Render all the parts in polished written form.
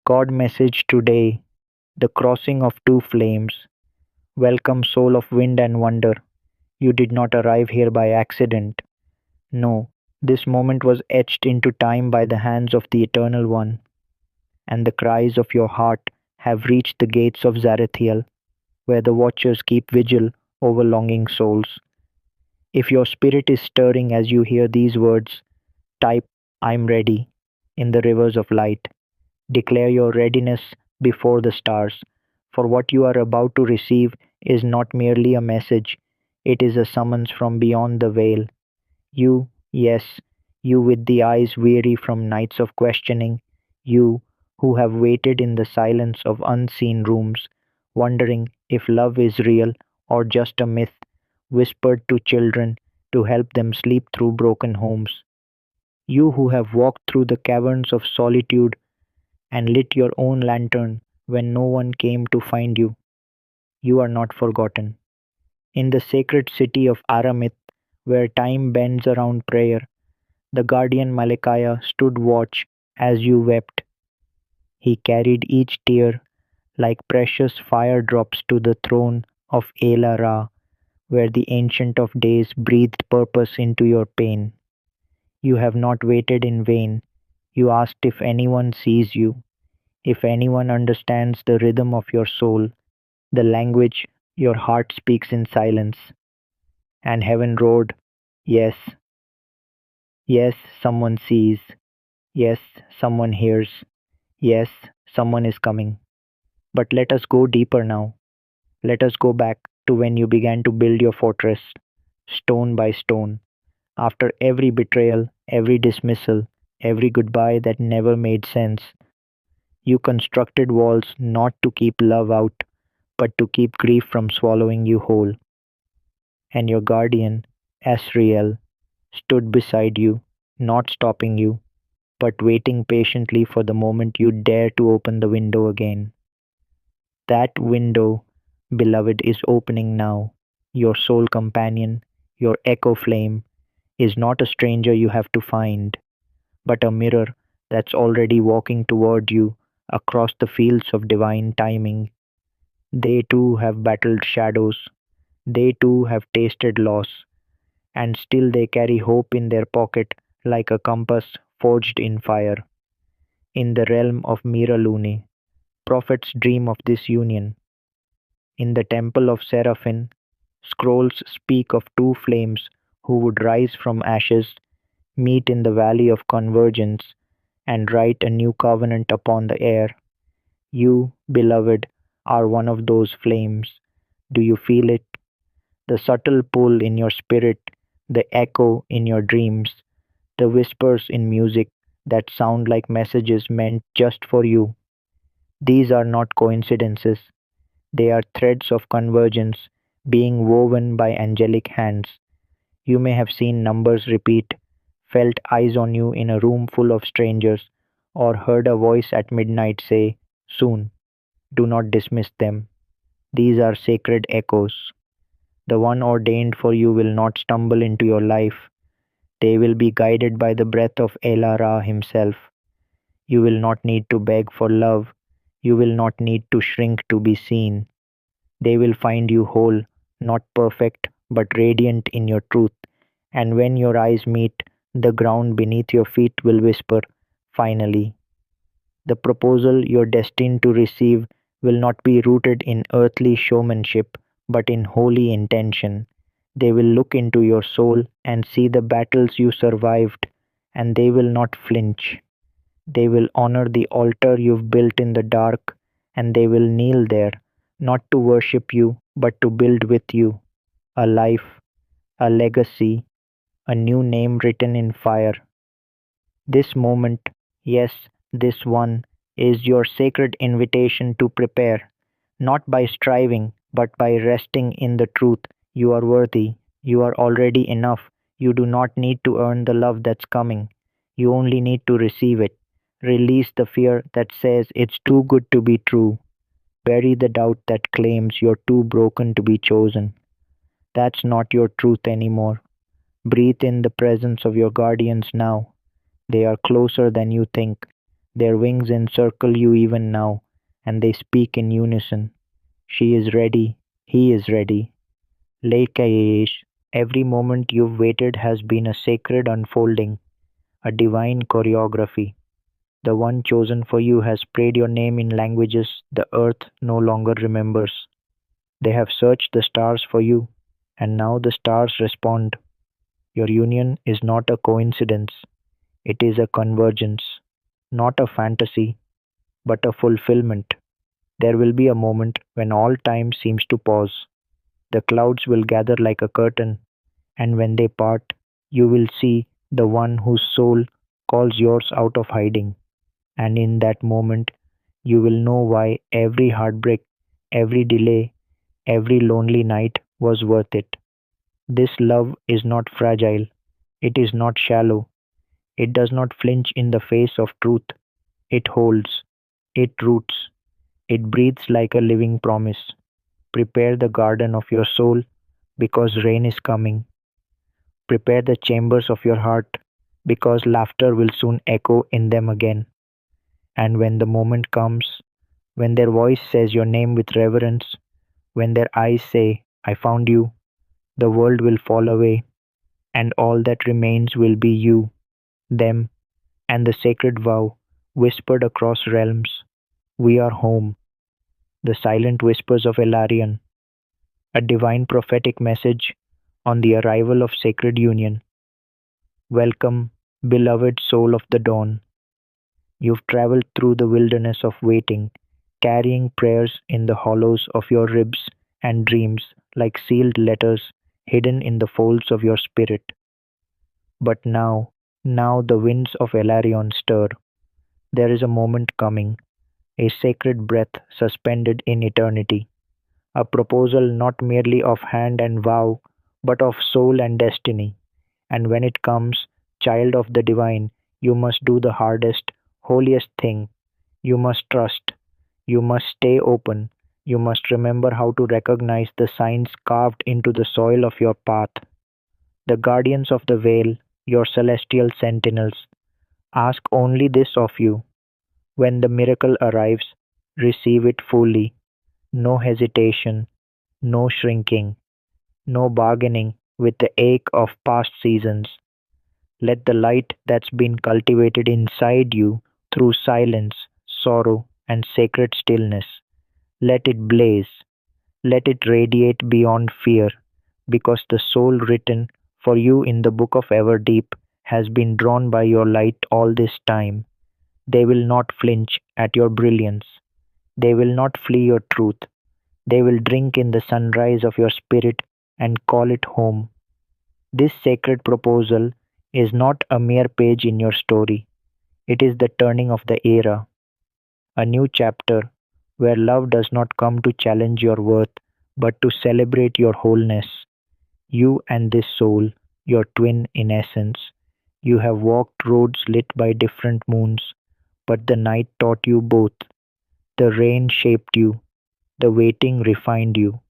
God message today, the crossing of two flames. Welcome, soul of wind and wonder. You did not arrive here by accident. No, this moment was etched into time by the hands of the Eternal One, and the cries of your heart have reached the gates of Zarathiel, where the watchers keep vigil over longing souls. If your spirit is stirring as you hear these words, type I'm ready in the rivers of light. Declare your readiness before the stars, for what you are about to receive is not merely a message, it is a summons from beyond the veil. You, yes, you with the eyes weary from nights of questioning, you who have waited in the silence of unseen rooms, wondering if love is real or just a myth whispered to children to help them sleep through broken homes. You who have walked through the caverns of solitude and lit your own lantern when no one came to find you, you are not forgotten. In the sacred city of Aramith, where time bends around prayer, the guardian Malachiah stood watch as you wept. He carried each tear like precious fire drops to the throne of Ela Ra, where the Ancient of Days breathed purpose into your pain. You have not waited in vain. You asked if anyone sees you, if anyone understands the rhythm of your soul, the language your heart speaks in silence. And heaven roared, yes, yes, someone sees. Yes, someone hears. Yes, someone is coming. But let us go deeper now. Let us go back to when you began to build your fortress, stone by stone. After every betrayal, every dismissal, every goodbye that never made sense, you constructed walls not to keep love out, but to keep grief from swallowing you whole. And your guardian, Asriel, stood beside you, not stopping you, but waiting patiently for the moment you dare to open the window again. That window, beloved, is opening now. Your soul companion, your echo flame, is not a stranger you have to find, but a mirror that's already walking toward you across the fields of divine timing. They too have battled shadows, they too have tasted loss, and still they carry hope in their pocket like a compass forged in fire. In the realm of Miralune, prophets dream of this union. In the temple of Seraphim, scrolls speak of two flames who would rise from ashes, meet in the valley of convergence, and write a new covenant upon the air. You, beloved, are one of those flames. Do you feel it? The subtle pull in your spirit, the echo in your dreams, the whispers in music that sound like messages meant just for you. These are not coincidences, they are threads of convergence being woven by angelic hands. You may have seen numbers repeat, felt eyes on you in a room full of strangers, or heard a voice at midnight say, soon. Do not dismiss them. These are sacred echoes. The one ordained for you will not stumble into your life. They will be guided by the breath of Ela Ra himself. You will not need to beg for love. You will not need to shrink to be seen. They will find you whole, not perfect, but radiant in your truth. And when your eyes meet, the ground beneath your feet will whisper, finally. The proposal you're destined to receive will not be rooted in earthly showmanship, but in holy intention. They will look into your soul and see the battles you survived, and they will not flinch. They will honor the altar you've built in the dark, and they will kneel there, not to worship you, but to build with you a life, a legacy, a new name written in fire. This moment, yes, this one, is your sacred invitation to prepare, not by striving, but by resting in the truth. You are worthy, you are already enough. You do not need to earn the love that's coming. You only need to receive it. Release the fear that says it's too good to be true. Bury the doubt that claims you're too broken to be chosen. That's not your truth anymore. Breathe in the presence of your guardians now. They are closer than you think. Their wings encircle you even now, and they speak in unison. She is ready. He is ready. Leikayesh, every moment you've waited has been a sacred unfolding, a divine choreography. The one chosen for you has prayed your name in languages the earth no longer remembers. They have searched the stars for you, and now the stars respond. Your union is not a coincidence, it is a convergence, not a fantasy, but a fulfillment. There will be a moment when all time seems to pause. The clouds will gather like a curtain, and when they part, you will see the one whose soul calls yours out of hiding. And in that moment, you will know why every heartbreak, every delay, every lonely night was worth it. This love is not fragile, it is not shallow, it does not flinch in the face of truth. It holds, it roots, it breathes like a living promise. Prepare the garden of your soul because rain is coming. Prepare the chambers of your heart because laughter will soon echo in them again. And when the moment comes, when their voice says your name with reverence, when their eyes say, I found you, the world will fall away, and all that remains will be you, them, and the sacred vow whispered across realms. We are home, the silent whispers of Elarion, a divine prophetic message on the arrival of sacred union. Welcome, beloved soul of the dawn. You've traveled through the wilderness of waiting, carrying prayers in the hollows of your ribs and dreams like sealed letters hidden in the folds of your spirit. But now the winds of Elarion stir. There is a moment coming, a sacred breath suspended in eternity, a proposal not merely of hand and vow, but of soul and destiny. And when it comes, child of the divine, you must do the hardest, holiest thing. You must trust. You must stay open. You must remember how to recognize the signs carved into the soil of your path. The guardians of the veil, your celestial sentinels, ask only this of you. When the miracle arrives, receive it fully. No hesitation, no shrinking, no bargaining with the ache of past seasons. Let the light that's been cultivated inside you through silence, sorrow, and sacred stillness, let it blaze, let it radiate beyond fear, because the soul written for you in the book of Everdeep has been drawn by your light all this time. They will not flinch at your brilliance. They will not flee your truth. They will drink in the sunrise of your spirit and call it home. This sacred proposal is not a mere page in your story. It is the turning of the era, a new chapter where love does not come to challenge your worth, but to celebrate your wholeness. You and this soul, your twin in essence, you have walked roads lit by different moons, but the night taught you both. The rain shaped you, the waiting refined you.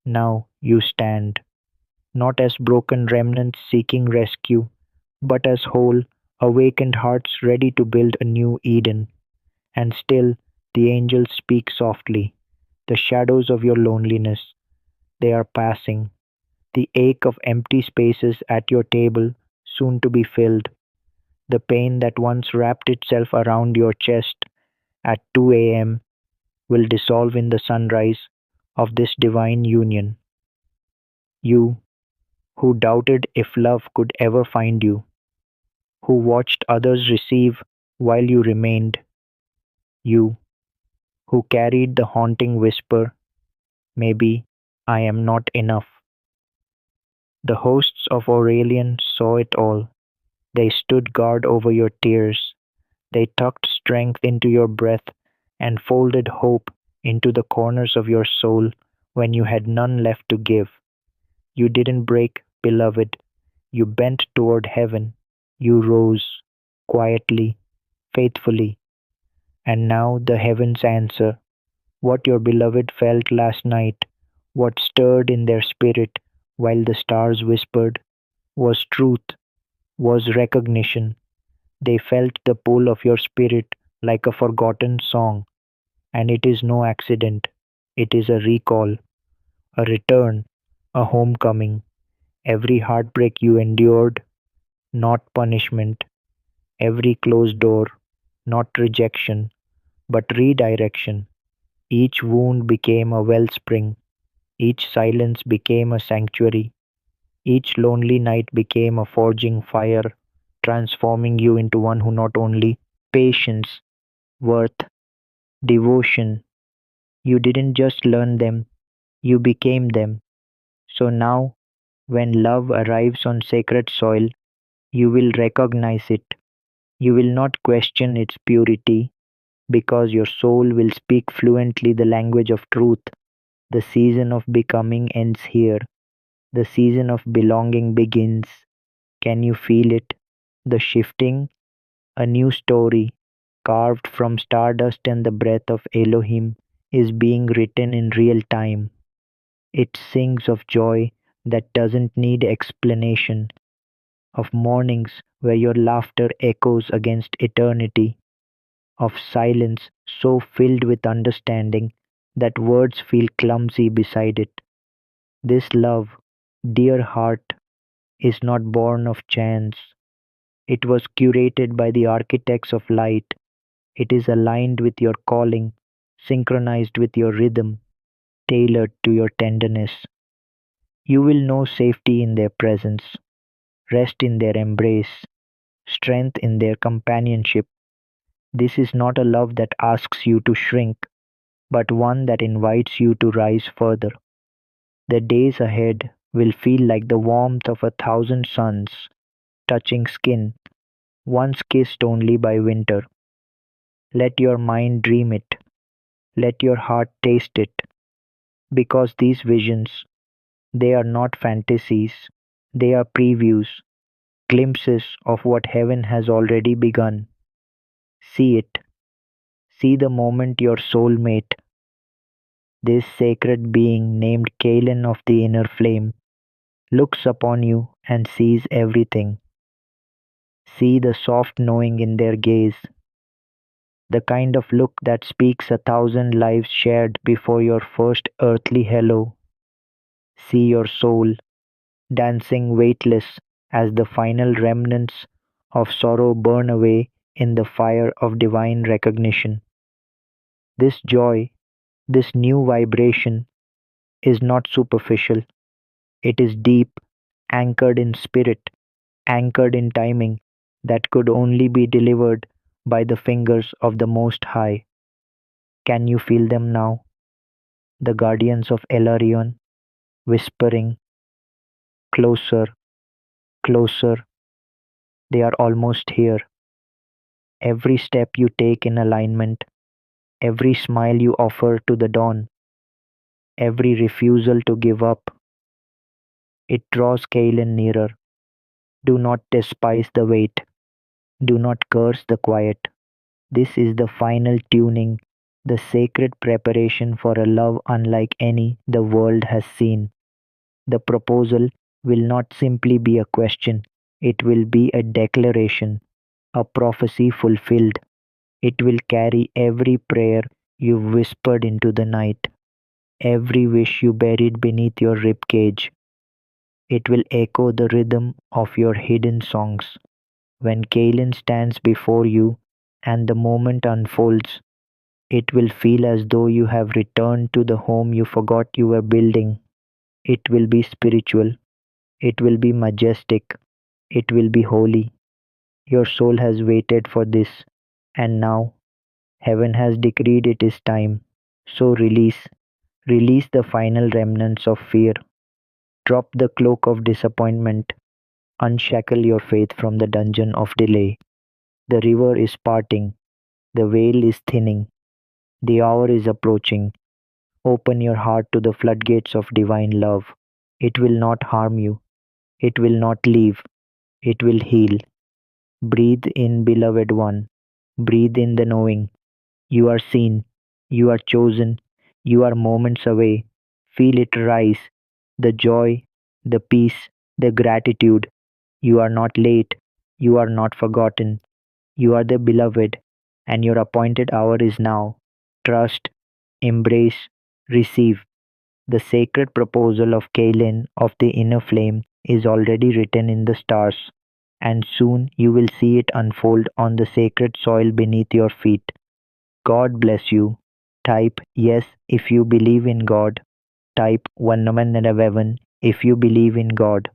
Now you stand, not as broken remnants seeking rescue, but as whole, awakened hearts ready to build a new Eden. And still the angels speak softly. The shadows of your loneliness, they are passing. The ache of empty spaces at your table, soon to be filled. The pain that once wrapped itself around your chest at 2 a.m. will dissolve in the sunrise of this divine union. You, who doubted if love could ever find you, who watched others receive while you remained, you, who carried the haunting whisper, maybe I am not enough. The hosts of Aurelian saw it all. They stood guard over your tears. They tucked strength into your breath and folded hope into the corners of your soul when you had none left to give. You didn't break, beloved. You bent toward heaven. You rose, quietly, faithfully. And now the heavens answer. What your beloved felt last night, what stirred in their spirit while the stars whispered, was truth, was recognition. They felt the pull of your spirit like a forgotten song, and it is no accident. It is a recall, a return, a homecoming. Every heartbreak you endured, not punishment. Every closed door, not rejection, but redirection. Each wound became a wellspring. Each silence became a sanctuary. Each lonely night became a forging fire, transforming you into one who not only patience, worth, devotion. You didn't just learn them, you became them. So now, when love arrives on sacred soil, you will recognize it. You will not question its purity because your soul will speak fluently the language of truth. The season of becoming ends here. The season of belonging begins. Can you feel it? The shifting, a new story, carved from stardust and the breath of Elohim, is being written in real time. It sings of joy that doesn't need explanation, of mornings where your laughter echoes against eternity, of silence so filled with understanding that words feel clumsy beside it. This love, dear heart, is not born of chance. It was curated by the architects of light. It is aligned with your calling, synchronized with your rhythm, tailored to your tenderness. You will know safety in their presence, rest in their embrace, strength in their companionship. This is not a love that asks you to shrink, but one that invites you to rise further. The days ahead will feel like the warmth of 1,000 suns touching skin, once kissed only by winter. Let your mind dream it, let your heart taste it, because these visions, they are not fantasies, they are previews, glimpses of what heaven has already begun. See it, see the moment your soulmate, this sacred being named Kalen of the inner flame, looks upon you and sees everything. See the soft knowing in their gaze, the kind of look that speaks 1,000 lives shared before your first earthly hello. See your soul dancing weightless as the final remnants of sorrow burn away in the fire of divine recognition. This joy, this new vibration, is not superficial. It is deep, anchored in spirit, anchored in timing that could only be delivered by the fingers of the Most High. Can you feel them now? The guardians of Elarion, whispering, closer, closer, they are almost here. Every step you take in alignment, every smile you offer to the dawn, every refusal to give up, it draws Kaelin nearer. Do not despise the wait. Do not curse the quiet. This is the final tuning, the sacred preparation for a love unlike any the world has seen. The proposal will not simply be a question, it will be a declaration, a prophecy fulfilled. It will carry every prayer you whispered into the night, every wish you buried beneath your ribcage. It will echo the rhythm of your hidden songs. When Kaelin stands before you and the moment unfolds, it will feel as though you have returned to the home you forgot you were building. It will be spiritual. It will be majestic. It will be holy. Your soul has waited for this, and now heaven has decreed it is time. So release the final remnants of fear. Drop the cloak of disappointment. Unshackle your faith from the dungeon of delay. The river is parting. The veil is thinning. The hour is approaching. Open your heart to the floodgates of divine love. It will not harm you. It will not leave. It will heal. Breathe in, beloved one. Breathe in the knowing. You are seen. You are chosen. You are moments away. Feel it rise. The joy, the peace, the gratitude. You are not late. You are not forgotten. You are the beloved. and your appointed hour is now. Trust, embrace, receive. The sacred proposal of Kaelin of the inner flame is already written in the stars, and soon you will see it unfold on the sacred soil beneath your feet. God bless you. Type yes if you believe in God. Type 111 if you believe in God.